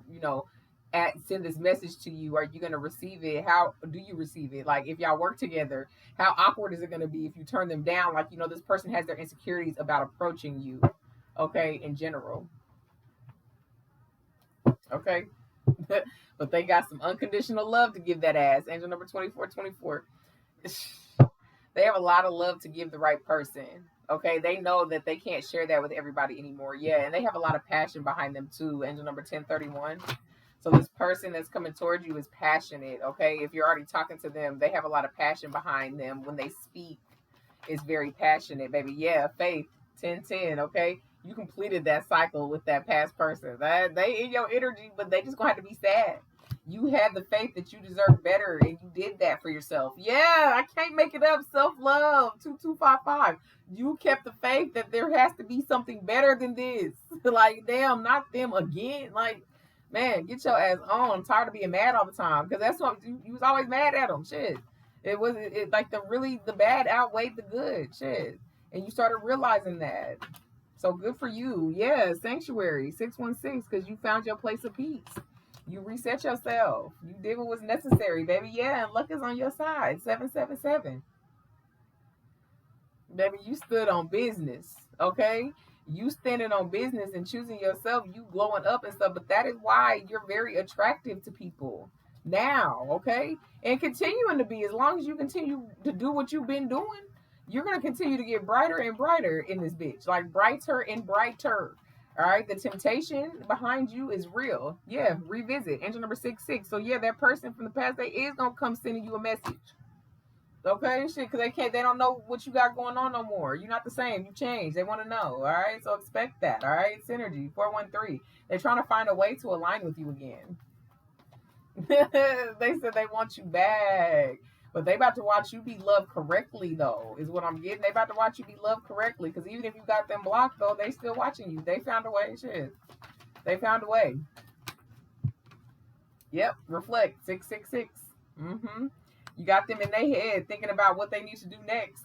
send this message to you. Are you going to receive it? How do you receive it? Like if y'all work together, how awkward is it going to be if you turn them down? Like, this person has their insecurities about approaching you, okay, in general. Okay. But they got some unconditional love to give that ass. Angel number 2424. They have a lot of love to give the right person. Okay, they know that they can't share that with everybody anymore. Yeah, and they have a lot of passion behind them too. Angel number 1031. So this person that's coming towards you is passionate. Okay, if you're already talking to them, they have a lot of passion behind them. When they speak, it's very passionate, baby. Yeah, Faith 1010. Okay, you completed that cycle with that past person. They in your energy, but they just gonna have to be sad. You had the faith that you deserve better, and you did that for yourself. Yeah, I can't make it up. Self love 2255. You kept the faith that there has to be something better than this. Like, damn, not them again. Like, man, get your ass on. I'm tired of being mad all the time, because that's what you was always mad at them. Shit, it like the bad outweighed the good. Shit, and you started realizing that. So good for you. Yeah, Sanctuary 616, because you found your place of peace. You reset yourself. You did what was necessary, baby. Yeah, and luck is on your side. 777. Baby, you stood on business. Okay? You standing on business and choosing yourself, you glowing up and stuff. But that is why you're very attractive to people now, okay? And continuing to be, as long as you continue to do what you've been doing, you're gonna continue to get brighter and brighter in this bitch. Like brighter and brighter. All right, the temptation behind you is real. Yeah, revisit. Angel number 66. So yeah, that person from the past, they is gonna come sending you a message. Okay, shit, because they don't know what you got going on no more. You're not the same. You changed. They want to know. All right, so expect that. All right, synergy 413. They're trying to find a way to align with you again. They said they want you back. But they about to watch you be loved correctly, though, is what I'm getting. They about to watch you be loved correctly. Because even if you got them blocked, though, they still watching you. They found a way. Shit. They found a way. Yep. Reflect. 666. Mm-hmm. You got them in their head thinking about what they need to do next.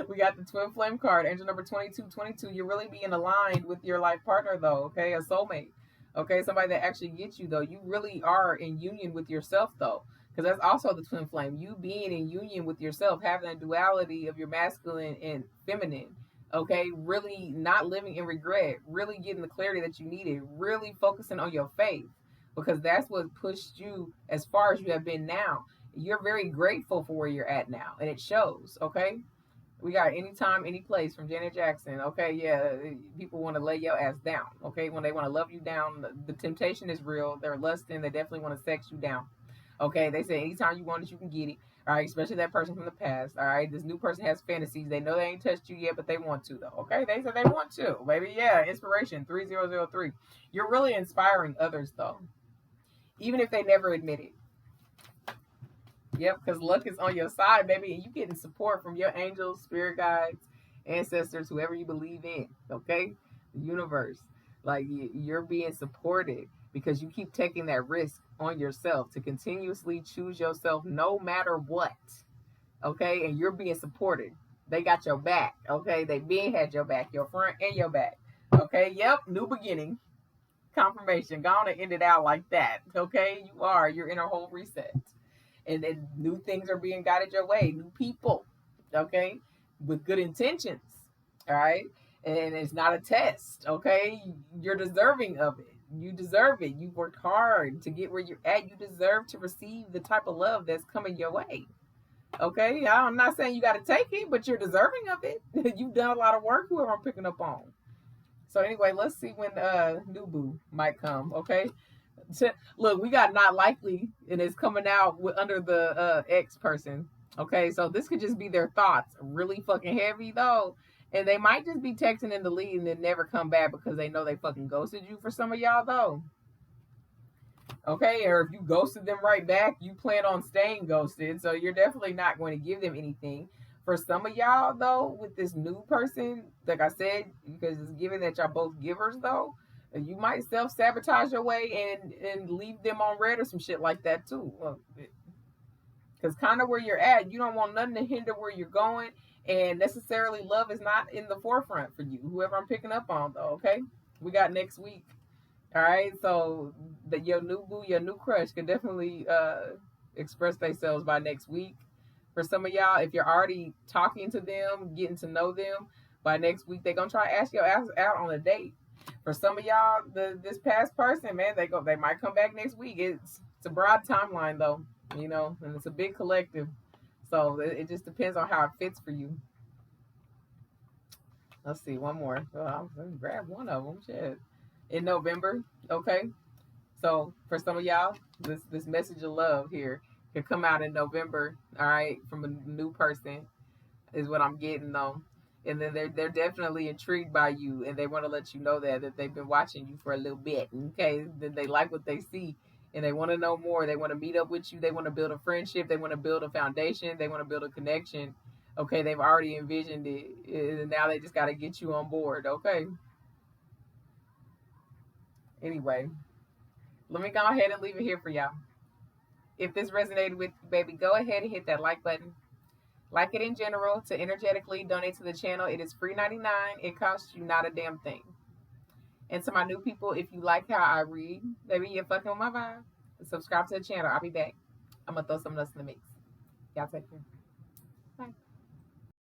We got the twin flame card, angel number 2222. You're really being aligned with your life partner, though, okay? A soulmate, okay? Somebody that actually gets you, though. You really are in union with yourself, though, because that's also the twin flame. You being in union with yourself, having a duality of your masculine and feminine, okay? Really not living in regret, really getting the clarity that you needed, really focusing on your faith, because that's what pushed you as far as you have been now. You're very grateful for where you're at now, and it shows, okay? We got anytime, any place from Janet Jackson. Okay, yeah, people want to lay your ass down. Okay, when they want to love you down, the temptation is real. They're lusting. They definitely want to sex you down. Okay, they say anytime you want it, you can get it. All right, especially that person from the past. All right, this new person has fantasies. They know they ain't touched you yet, but they want to, though. Okay, they said they want to. Baby, yeah, inspiration 3003. You're really inspiring others, though, even if they never admit it. Yep, because luck is on your side, baby, and you getting support from your angels, spirit guides, ancestors, whoever you believe in. Okay, the universe, like you're being supported because you keep taking that risk on yourself to continuously choose yourself, no matter what. Okay, and you're being supported. They got your back. Okay, they being had your back, your front and your back. Okay, yep, new beginning, confirmation. Go on and end it out like that. Okay, you're in a whole reset, and then new things are being guided your way, new people, okay, with good intentions, all right, and it's not a test, okay, you're deserving of it, you deserve it, you worked hard to get where you're at, you deserve to receive the type of love that's coming your way, okay. I'm not saying you got to take it, but you're deserving of it. You've done a lot of work, whoever I'm picking up on. So anyway, let's see when new boo might come, okay. Look, we got not likely, and it's coming out under the X person. Okay, so this could just be their thoughts, really fucking heavy though, and they might just be texting in the lead and then never come back because they know they fucking ghosted you. For some of y'all though, okay, or if you ghosted them right back, you plan on staying ghosted, so you're definitely not going to give them anything. For some of y'all though, with this new person, like I said, because it's given that y'all both givers though, you might self-sabotage your way and leave them on red or some shit like that too, because kind of where you're at, you don't want nothing to hinder where you're going, and necessarily love is not in the forefront for you, whoever I'm picking up on though. Okay, we got next week. All right, so your new boo, your new crush can definitely express themselves by next week. For some of y'all, if you're already talking to them, getting to know them, by next week they're gonna try to ask your ass out on a date. For some of y'all, this past person, man, they might come back next week. It's a broad timeline though, and it's a big collective, so it just depends on how it fits for you. Let's see, one more. I'm gonna grab one of them. Shit, in November, okay. So for some of y'all, this message of love here could come out in November. All right, from a new person is what I'm getting though. And then they're definitely intrigued by you, and they want to let you know that they've been watching you for a little bit. Okay, then they like what they see, and they want to know more. They want to meet up with you. They want to build a friendship. They want to build a foundation. They want to build a connection. Okay, they've already envisioned it, and now they just got to get you on board. Okay. Anyway, let me go ahead and leave it here for y'all. If this resonated with you, baby, go ahead and hit that like button. Like it in general, to energetically donate to the channel. It is free 99. It costs you not a damn thing. And to my new people, if you like how I read, baby, you're fucking with my vibe, subscribe to the channel. I'll be back. I'm going to throw some nuts in the mix. Y'all take care.